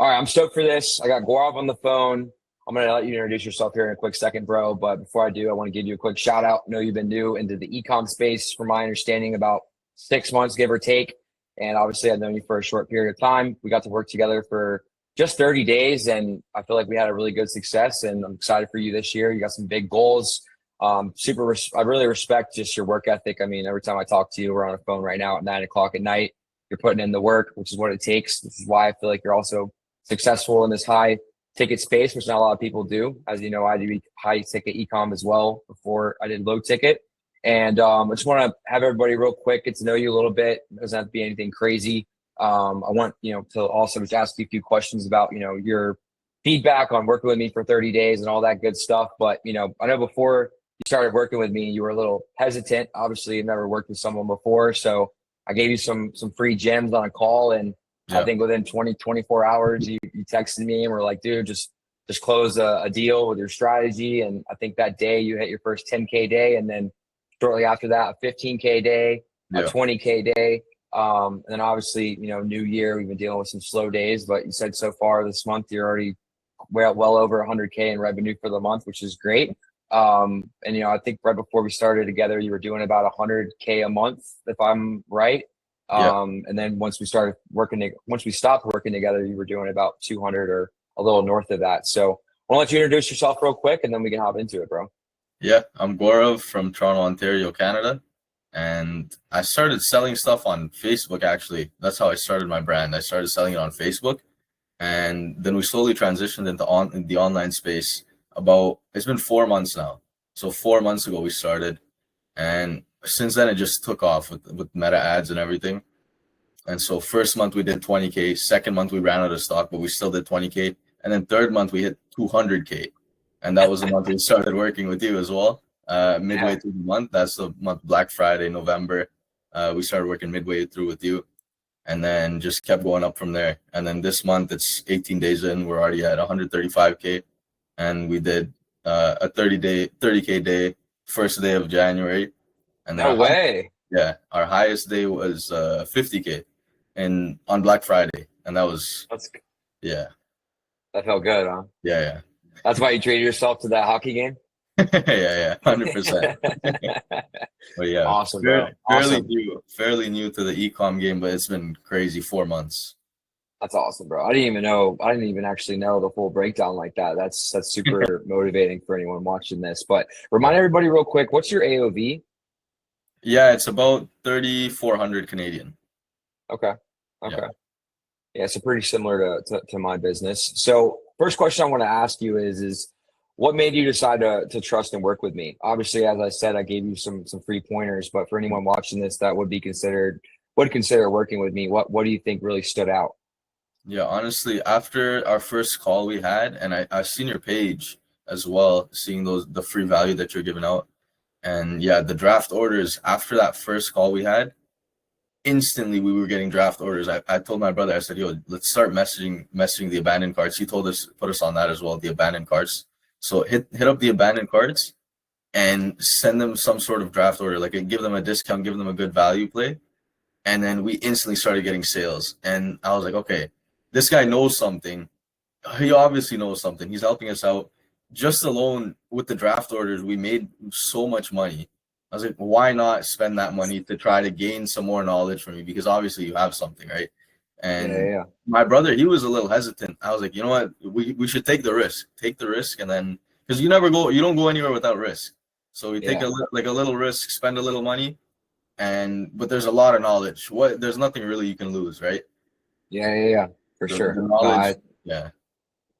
All right, I'm stoked for this. I got Gaurav on the phone. I'm going to let you introduce yourself here in a quick second, bro. But before I do, I want to give you a quick shout out. I know you've been new into the ecom space, from my understanding, about 6 months, give or take. And obviously, I've known you for a short period of time. We got to work together for just 30 days, and I feel like we had a really good success. And I'm excited for you this year. You got some big goals. I really respect just your work ethic. I mean, every time I talk to you, we're on a phone right now at 9 o'clock at night. You're putting in the work, which is what it takes. This is why I feel like you're also successful in this high ticket space, which not a lot of people do. As you know, I do high ticket ecom as well before I did low ticket. And I just want to have everybody real quick get to know you a little bit. It doesn't have to be anything crazy. I want, to also just ask you a few questions about, your feedback on working with me for 30 days and all that good stuff. But, I know before you started working with me, you were a little hesitant. Obviously, you've never worked with someone before. So I gave you some free gems on a call, and I think within 24 hours, you texted me and were like, dude, just close a deal with your strategy. And I think that day you hit your first 10K day. And then shortly after that, a 15K day, a 20K day. And then obviously, new year, we've been dealing with some slow days, but you said so far this month, you're already well over 100K in revenue for the month, which is great. And, I think right before we started together, you were doing about 100K a month, if I'm right. And then once we stopped working together, you were doing about 200 or a little north of that. So I want to let you introduce yourself real quick, and then we can hop into it, bro. Yeah, I'm Gaurav from Toronto, Ontario, Canada. And I started selling stuff on Facebook, actually. That's how I started my brand. I started selling it on Facebook. And then we slowly transitioned into the online space. It's been 4 months now. So 4 months ago we started. And since then it just took off with meta ads and everything. And so first month we did 20K. Second month we ran out of stock, but we still did 20K. And then third month we hit 200K. And that was the month we started working with you as well. Midway through the month, that's the month, Black Friday, November. We started working midway through with you, and then just kept going up from there. And then this month, it's 18 days in, we're already at 135K, and we did a 30K day, first day of January. And then our highest day was 50K on Black Friday, and that felt good, huh? Yeah. That's why you traded yourself to that hockey game? Yeah, 100%. But yeah, awesome, bro. Fairly new to the e-com game, but it's been crazy 4 months. That's awesome, bro. I didn't even actually know the full breakdown like that. That's super motivating for anyone watching this. But remind everybody real quick, what's your AOV? Yeah, it's about 3,400 Canadian. Okay. Yeah, so pretty similar to my business. So first question I want to ask you is what made you decide to trust and work with me? Obviously, as I said, I gave you some free pointers, but for anyone watching this that would consider working with me, what do you think really stood out? Yeah, honestly, after our first call we had, and I've seen your page as well, seeing the free value that you're giving out. And yeah, the draft orders after that first call we had, instantly we were getting draft orders. I told my brother, I said, yo, let's start messaging the abandoned carts. He told us, put us on that as well, the abandoned carts. So hit up the abandoned carts and send them some sort of draft order, like give them a discount, give them a good value play. And then we instantly started getting sales. And I was like, okay, this guy knows something. He obviously knows something. He's helping us out. Just alone with the draft orders, we made so much money. I was like, why not spend that money to try to gain some more knowledge from you? Because obviously you have something, right? And my brother, he was a little hesitant. I was like, you know what? We should take the risk. Take the risk, and then because you don't go anywhere without risk. So we take a little risk, spend a little money, but there's a lot of knowledge. There's nothing really you can lose, right? Yeah, for sure. The knowledge,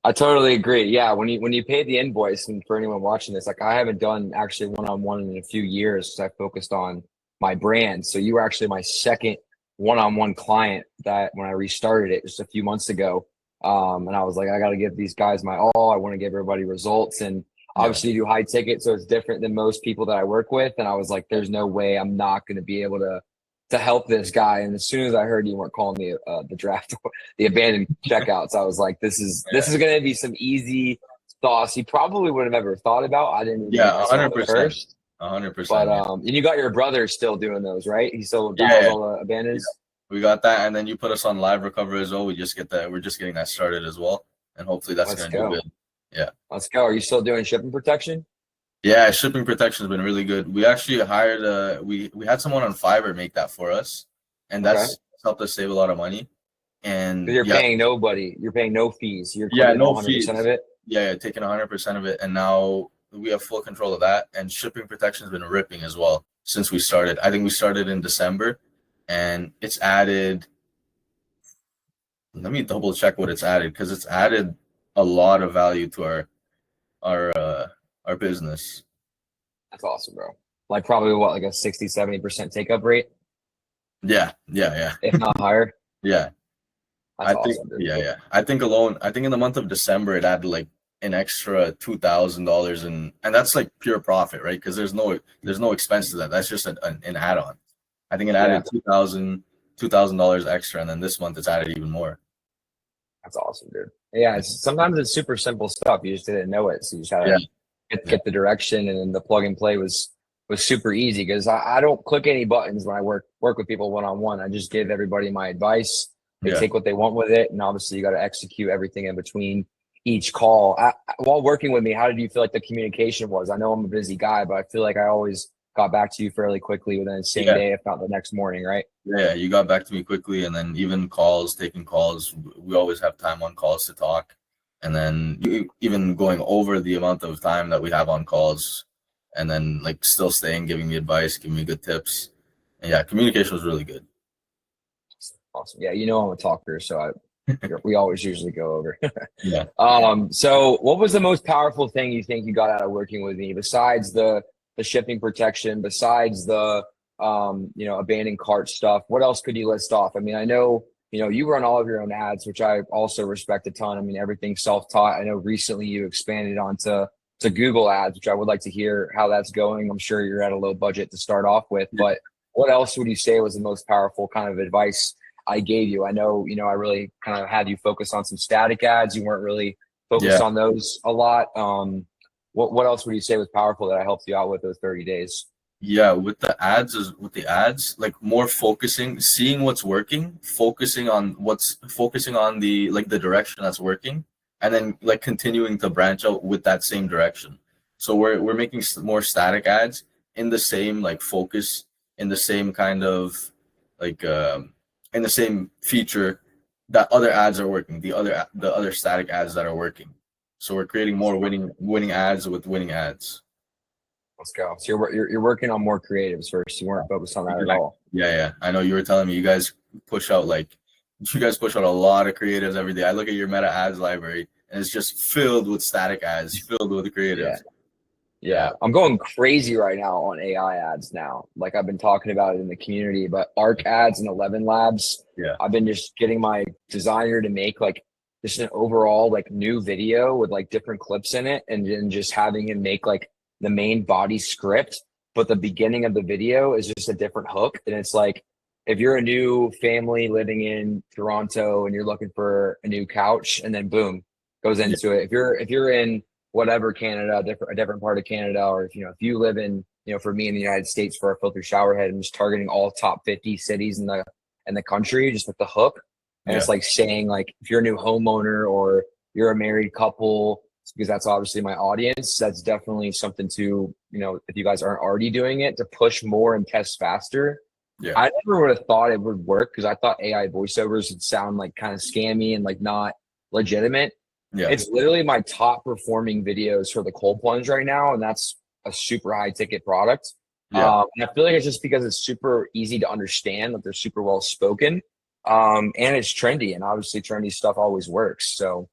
I totally agree. Yeah, when you pay the invoice, and for anyone watching this, like I haven't done actually one-on-one in a few years because I focused on my brand. So you were actually my second one-on-one client that when I restarted it just a few months ago. And I was like, I got to give these guys my all. I want to give everybody results. And obviously you do high ticket, so it's different than most people that I work with. And I was like, there's no way I'm not going to be able to help this guy. And as soon as I heard you weren't calling me the draft, the abandoned checkouts, I was like, this is going to be some easy sauce he probably would have ever thought about. I didn't. 100%. 100%. But and you got your brother still doing those, right? He still does all the abandons. We got that, and then you put us on live recovery as well. We just get that. We're just getting that started as well, and hopefully that's Let's gonna do go. good. Yeah. Let's go. Are you still doing shipping protection? Yeah, shipping protection has been really good. We actually hired we had someone on Fiverr make that for us, and Okay. that's helped us save a lot of money. Because And you're yeah, paying nobody. You're paying no fees. You're yeah, claiming no 100% of fees. it. Yeah, taking 100% of it, and now we have full control of that. And shipping protection has been ripping as well since we started. I think we started in December, and it's added. Let me double check what it's added because it's added a lot of value to our uh our business. That's awesome, bro. Like probably what, like a 60, 70% take up rate, Yeah, yeah, if not higher. yeah. That's I think awesome, dude. yeah, yeah. I think alone, I think in the month of December it added like an extra $2,000 and that's like pure profit, right? Because there's no expense to that. That's just an add-on. I think it Yeah, added $2,000 extra, and then this month it's added even more. that's awesome, dude. Yeah, sometimes it's super simple stuff. You just didn't know it, so you just had Yeah, to yeah, get the direction, and then the plug and play was super easy because I don't click any buttons when I work with people one on one. I just give everybody my advice. They yeah, take what they want with it, and obviously you got to execute everything in between each call. While working with me, how did you feel like the communication was? I know I'm a busy guy, but I feel like I always got back to you fairly quickly within the same yeah. day, if not the next morning, right? Yeah, you got back to me quickly, and then even calls, taking calls, we always have time on calls to talk, and then even going over the amount of time that we have on calls, and then like still staying, giving me advice, giving me good tips, and yeah, communication was really good. Awesome. Yeah, you know I'm a talker, so we always usually go over. Yeah, So what was the most powerful thing you think you got out of working with me besides the shipping protection, besides the abandoned cart stuff? What else could you list off? I mean, I know, you run all of your own ads, which I also respect a ton. I mean, everything's self-taught. I know recently you expanded onto to Google ads, which I would like to hear how that's going. I'm sure you're at a low budget to start off with, but what else would you say was the most powerful kind of advice I gave you? I know, I really kind of had you focus on some static ads. You weren't really focused yeah. on those a lot. What else would you say was powerful that I helped you out with those 30 days? Yeah, with the ads, like more focusing, seeing what's working, focusing on the like the direction that's working, and then like continuing to branch out with that same direction. So we're making more static ads in the same like focus, in the same kind of like in the same feature that other ads are working, the other static ads that are working. So we're creating more winning ads with winning ads. Let's go. So you're working on more creatives first. You weren't focused on that at Exactly. all. Yeah, yeah. I know you were telling me you guys push out a lot of creatives every day. I look at your meta ads library and it's just filled with static ads, filled with Yeah. creatives. Yeah. Yeah. I'm going crazy right now on AI ads now. Like I've been talking about it in the community, but ARC ads and 11 Labs, Yeah. I've been just getting my designer to make like just an overall like new video with like different clips in it, and then just having him make like the main body script, but the beginning of the video is just a different hook. And it's like, if you're a new family living in Toronto and you're looking for a new couch, and then boom, goes Yeah. into it. If you're in whatever Canada, a different part of Canada, or if you live in, for me in the United States for a filter shower head, I'm just targeting all top 50 cities in the country, just with the hook. And Yeah. it's like saying like, if you're a new homeowner or you're a married couple, because that's obviously my audience, that's definitely something to, if you guys aren't already doing it, to push more and test faster. Yeah. I never would have thought it would work because I thought AI voiceovers would sound like kind of scammy and like not legitimate. Yeah. It's literally my top performing videos for the cold plunge right now, and that's a super high ticket product. Yeah. And I feel like it's just because it's super easy to understand, that they're super well spoken, and it's trendy, and obviously trendy stuff always works. So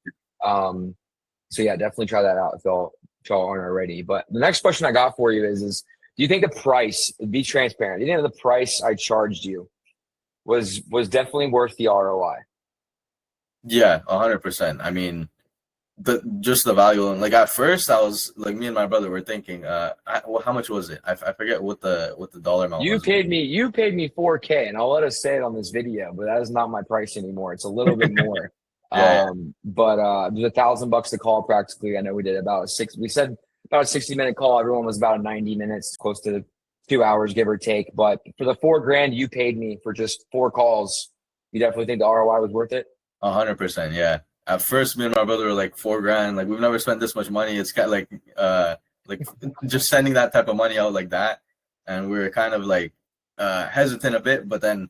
yeah, definitely try that out if y'all aren't already. But the next question I got for you is do you think the price, be transparent, do you think the price I charged you was definitely worth the ROI? Yeah. 100%. I mean, just the value, and like at first I was like, me and my brother were thinking how much was it? I forget what the dollar amount You was. paid me 4K, and I'll let us say it on this video, but that is not my price anymore. It's a little bit more. Yeah, But it was $1,000 to call practically. I know we did about we said about a 60-minute call. Everyone was about 90 minutes, close to 2 hours, give or take. But for the $4,000 you paid me for just 4 calls, you definitely think the ROI was worth it? 100%, yeah. At first, me and my brother were like $4,000. Like we've never spent this much money. It's kind of like just sending that type of money out like that, and we were kind of like hesitant a bit. But then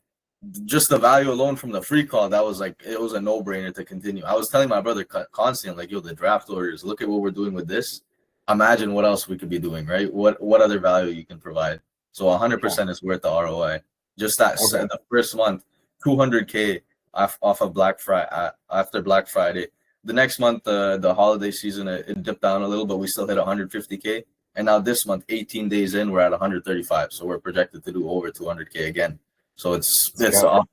just the value alone from the free call, that was like it was a no brainer to continue. I was telling my brother constantly, like, yo, the draft orders. Look at what we're doing with this. Imagine what else we could be doing, right? What other value you can provide. So 100% is worth the ROI. Just that the first month, 200K off of Black Friday after Black Friday. The next month, the holiday season, it dipped down a little, but we still hit 150K. And now this month, 18 days in, we're at 135. So we're projected to do over 200K again. So it's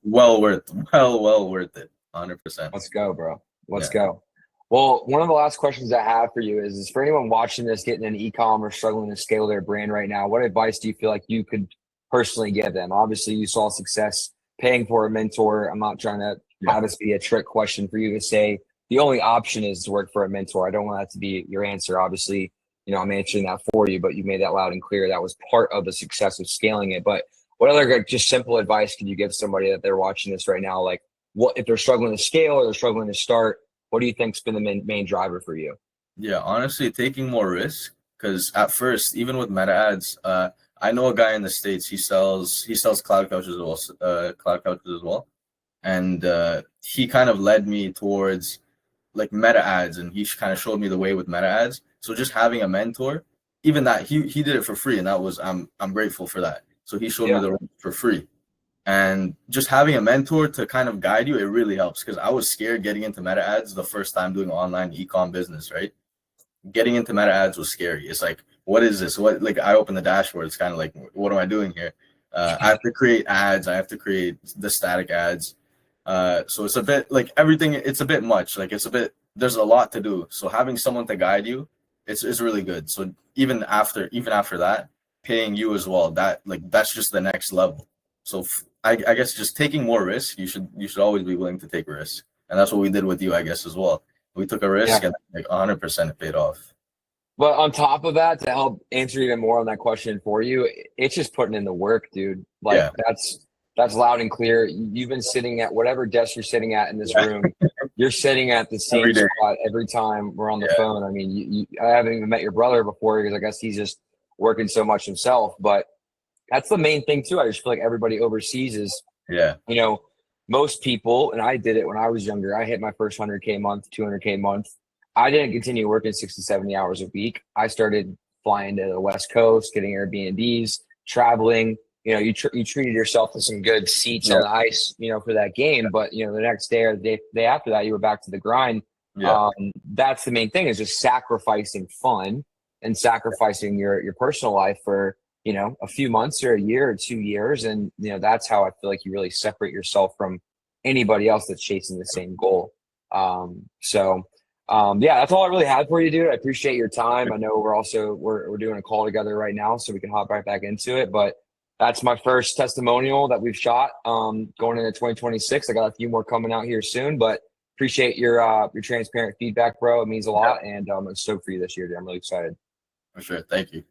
well worth it. 100%. Let's go, bro. Let's go. Well, one of the last questions I have for you is for anyone watching this, getting an e-com or struggling to scale their brand right now, what advice do you feel like you could personally give them? Obviously, you saw success paying for a mentor. I'm not trying to have this be a trick question for you to say the only option is to work for a mentor. I don't want that to be your answer. Obviously, I'm answering that for you, but you made that loud and clear. That was part of the success of scaling it. But what other just simple advice could you give somebody that they're watching this right now? Like, what if they're struggling to scale or they're struggling to start? What do you think's been the main driver for you? Yeah, honestly, taking more risk. Because at first, even with meta ads, I know a guy in the States. He sells cloud couches as well, and he kind of led me towards like meta ads, and he kind of showed me the way with meta ads. So just having a mentor, even that he did it for free, and that was I'm grateful for that. So he showed me the ropes for free. And just having a mentor to kind of guide you, it really helps, because I was scared getting into meta ads the first time doing online e-com business, right? Getting into meta ads was scary. It's like, what is this? What, like, I open the dashboard, it's kind of like, what am I doing here? I have to create ads. I have to create the static ads. So it's a bit like everything. It's a bit much. Like there's a lot to do. So having someone to guide you, it's really good. So even after that, paying you as well, that's just the next level. So I guess just taking more risk. You should always be willing to take risks, and that's what we did with you, I guess, as well. We took a risk, and like 100% it paid off. But on top of that, to help answer even more on that question for you, it's just putting in the work, dude. Like that's loud and clear. You've been sitting at whatever desk you're sitting at in this room. You're sitting at the same spot every time we're on the phone. I mean, I haven't even met your brother before because I guess he's just working so much himself. But that's the main thing too. I just feel like everybody overseas is, most people, and I did it when I was younger. I hit my first 100K month, 200K month. I didn't continue working 60, 70 hours a week. I started flying to the West Coast, getting Airbnbs, traveling. You treated yourself to some good seats on the ice, for that game. But, the next day or the day after that, you were back to the grind. That's the main thing, is just sacrificing fun and sacrificing your personal life for, a few months or a year or 2 years. And, that's how I feel like you really separate yourself from anybody else that's chasing the same goal. That's all I really had for you, dude. I appreciate your time. I know we're doing a call together right now, so we can hop right back into it. But that's my first testimonial that we've shot going into 2026. I got a few more coming out here soon, but appreciate your transparent feedback, bro. It means a lot, and I'm stoked for you this year, dude. I'm really excited. For sure. Thank you.